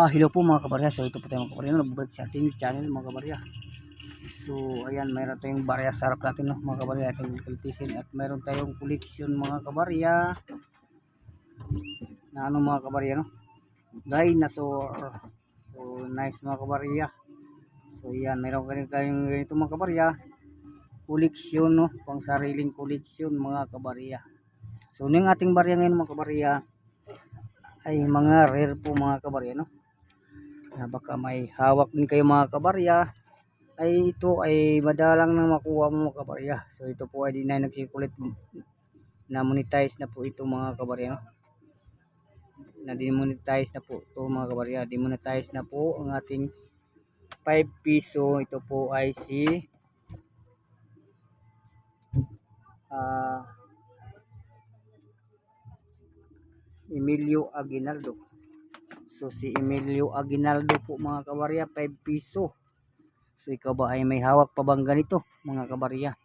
Hello po mga kabarya. So ito po tayo mga kabarya, nagbabalik sa ating channel mga kabarya. So ayan, mayroon tayong barya sa harap natin, no, mga kabarya, ating kalitisin, at mayroon tayong collection mga kabarya na ano mga kabarya, no, dinosaur. So nice mga kabarya. So yan, mayroon kayong ganito mga kabarya, collection, no, pang sariling collection mga kabarya. So yung ating barya ngayon mga kabarya ay mga rare po mga kabarya, no, na baka may hawak din kayo mga kabarya, ay ito ay madalang nang makuha mo mga kabarya. So ito po ay di na nagsikulit, na monetize na po ito mga kabarya, no? Na demonetize na po ito mga kabarya. Demonetize na po ang ating 5 piso. Ito po ay si Emilio Aguinaldo. So si Emilio Aguinaldo po mga kabarya, 5 piso. So ikaw ba ay may hawak pa bang ganito mga kabarya?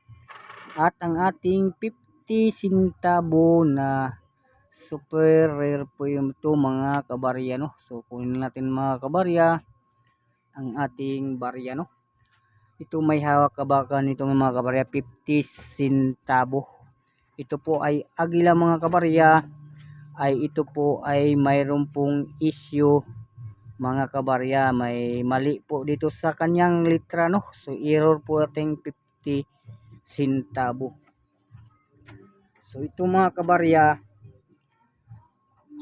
At ang ating 50 centavo na super rare po yung ito mga kabarya, no. So kunin natin mga kabarya ang ating barya, no. Ito may hawak ka ba nito mga kabarya? 50 centavo. Ito po ay agila mga kabarya. Ay ito po ay mayroon pong issue mga kabarya. May mali po dito sa kanyang litra, no. So error po ating 50 centavo. So ito mga kabarya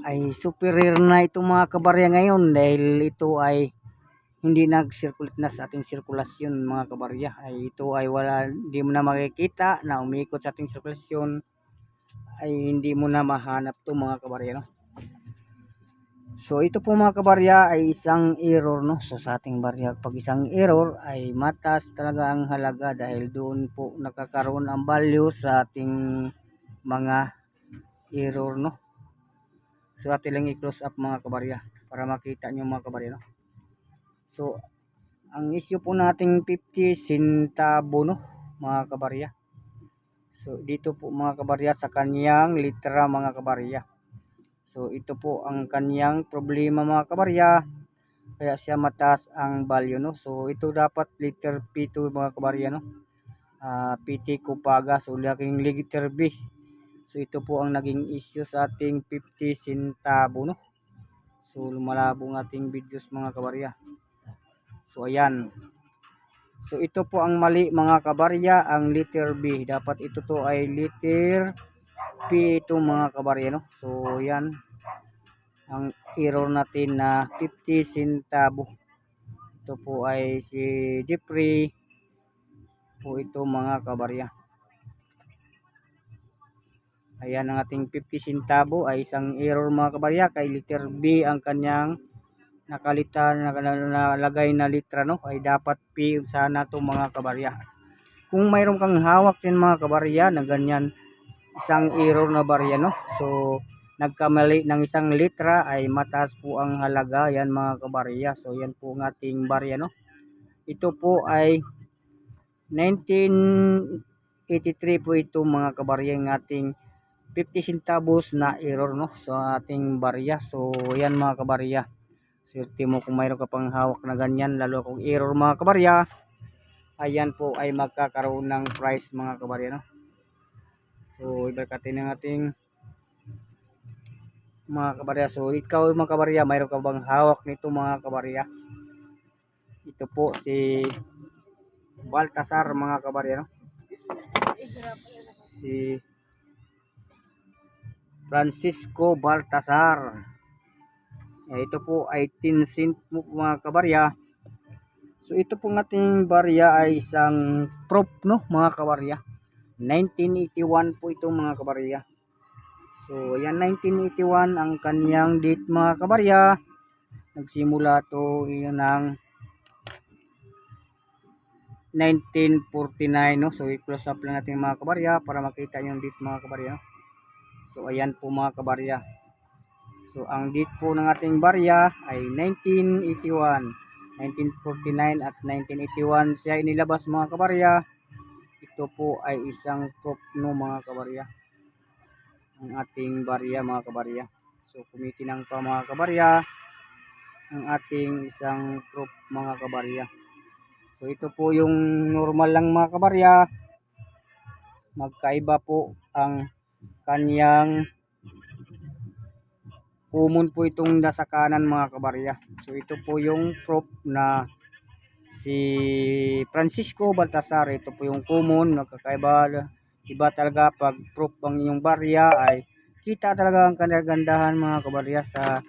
ay super rare na ito mga kabarya ngayon, dahil ito ay hindi nag-circulate na sa ating sirkulasyon mga kabarya. Ay ito ay wala, hindi mo na makikita na umiikot sa ating sirkulasyon, ay hindi mo na mahanap to mga kabarya, no. So ito po mga kabarya ay isang error, no. So sa ating barya, pag isang error ay mataas talaga ang halaga, dahil doon po nakakaroon ang value sa ating mga error, no. So atin lang i-close up mga kabarya para makita nyo mga kabarya, no. So ang issue po nating 50 centavo, no, mga kabarya. So dito po mga kabarya sa kanyang litra mga kabarya. So ito po ang kanyang problema mga kabarya, kaya siya mataas ang value, no. So ito dapat liter P2 mga kabarya, no. PT Kupaga, so laking liter B. So ito po ang naging issue sa ating 50 centavo, no. So lumalabo ng ating videos mga kabarya. So ayan. So ito po ang mali mga kabarya, ang liter B. Dapat ito to ay liter P ito mga kabarya, no. So yan ang error natin na 50 centavo. Ito po ay si Jeffrey po ito mga kabarya. Ayan, ang ating 50 centavo ay isang error mga kabarya, kay liter B ang kanyang nakalitan nalagay na litra, no, ay dapat P sana to mga kabarya. Kung mayroon kang hawak din mga kabarya na ganyan isang error na barya, no, so nagkamali ng isang litra ay mataas po ang halaga yan mga kabarya. So yan po ang ating barya, no. Ito po ay 1983 po ito mga kabarya, ng ating 50 centavos na error, no, sa ating barya. So yan mga kabarya, swerte mo kung mayroon ka pang hawak na ganyan, lalo kung error mga kabarya. Ayan po ay magkakaroon ng price mga kabarya, no. So ibakatin ng ating mga kabarya. So ikaw mga kabarya, mayroon ka bang hawak nito mga kabarya? Ito po si Baltasar mga kabarya, no. Si Francisco Baltasar. Ito po ay 10 cent po mga kabarya. So ito pong ating barya ay isang proof, no, mga kabarya. 1981 po ito mga kabarya. So ayan, 1981 ang kanyang date mga kabarya. Nagsimula to yun ng 1949, no. So i-close up lang natin mga kabarya para makita yung date mga kabarya. So ayan po mga kabarya. So ang date po ng ating barya ay 1981, 1949 at 1981 siya inilabas mga kabarya. Ito po ay isang proof, no, mga kabarya, ang ating barya mga kabarya. So kumikinang pa mga kabarya ang ating isang proof mga kabarya. So ito po yung normal lang mga kabarya. Magkaiba po ang kanyang common po itong nasa kanan mga kabarya. So ito po yung proof na si Francisco Baltasar. Ito po yung common, nakakaiba. Iba talaga pag proof ang inyong barya ay kita talaga ang kanagandahan mga kabarya sa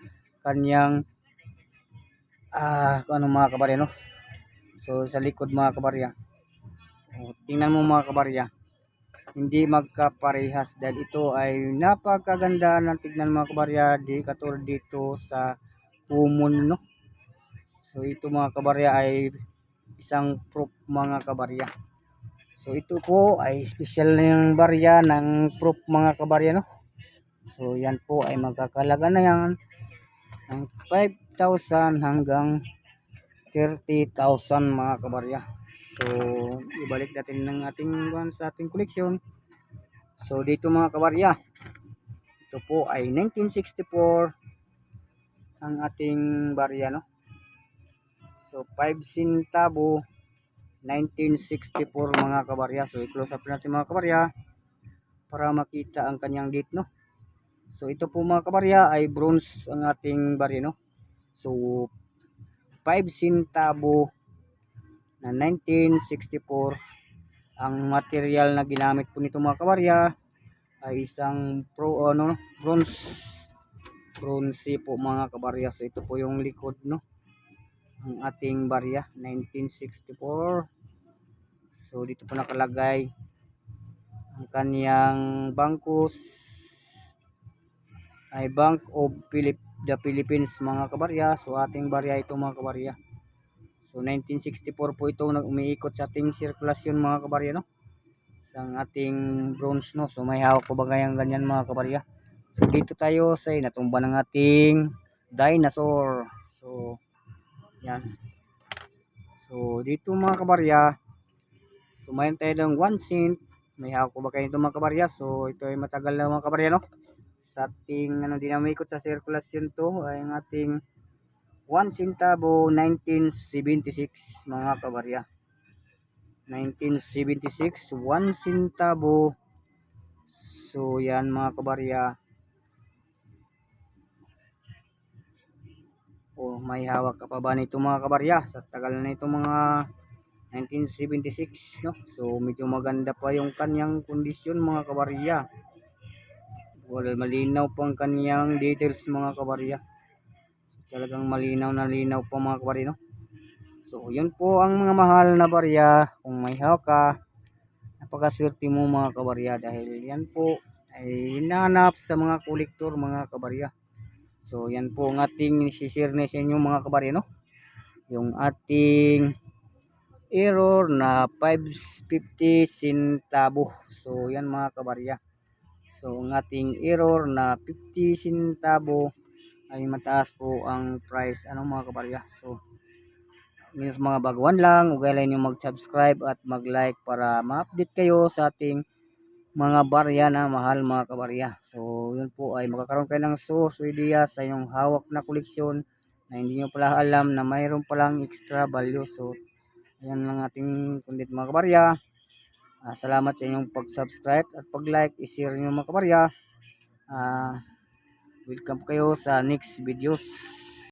kanyang ano mga kabarya no. So sa likod mga kabarya. Tingnan mo mga kabarya. Hindi magkaparehas dahil ito ay napakaganda ng tignan mga kabarya, di katulad dito sa common no. So ito mga kabarya ay isang proof mga kabarya. So ito po ay special na yung barya ng proof mga kabarya no. So yan po ay magkakalaga na yan ng 5,000 hanggang 30,000 mga kabarya. So ibalik natin ng ating sa ating koleksyon. So dito mga kabarya, ito po ay 1964 ang ating barya no. So 5 centavo 1964 mga kabarya. So i-close up natin mga kabarya para makita ang kanyang date no. So ito po mga kabarya ay bronze ang ating barya no. So 5 centavo na 1964 ang material na ginamit po nito mga kabarya ay isang bronze po mga kabarya. So ito po yung likod no ang ating barya 1964. So dito po nakalagay ang kaniyang bangkos ay Bank of the Philippines mga kabarya. So ating barya ito mga kabarya. So 1964 po ito nag umiikot sa ating sirkulasyon mga kabarya no. Sa ating bronze no. So may hawak po ba kayang ganyan mga kabarya. So dito tayo sa natumba ng ating dinosaur. So yan. So dito mga kabarya. So mayroon tayo ng 1 cent. May hawak po ba kayo ito mga kabarya. So ito ay matagal na mga kabarya no. Sa ating di na umikot sa sirkulasyon to ay ang ating 1 centavo 1976 mga kabarya. 1976 1 centavo. So yan mga kabarya. May hawak ka pa ba nito mga kabarya? Sa tagal na ito mga 1976 no. So medyo maganda pa yung kanyang kondisyon mga kabarya. Malinaw pang kanyang details mga kabarya. Talagang malinaw na linaw po mga kabarya no. So yun po ang mga mahal na barya. Kung may hawak ka, napakaswerte mo mga kabarya dahil yan po ay hinahanap sa mga kolektor mga kabarya. So yan po ang ating share na sa inyo mga kabarya no. Yung ating error na 550 centavo. So yan mga kabarya. So ang ating error na 50 centavo ay mataas po ang price mga kabarya. So minus mga baguhan lang, ugay nyo mag-subscribe at mag-like para ma-update kayo sa ating mga barya na mahal mga kabarya. So yun po ay magkakaroon kayo ng source idea sa inyong hawak na koleksyon na hindi nyo pala alam na mayroon palang extra value. So ayan lang ating content mga kabarya. Salamat sa inyong pag-subscribe at pag-like, i-share nyo mga kabarya. Welcome kayo sa next videos.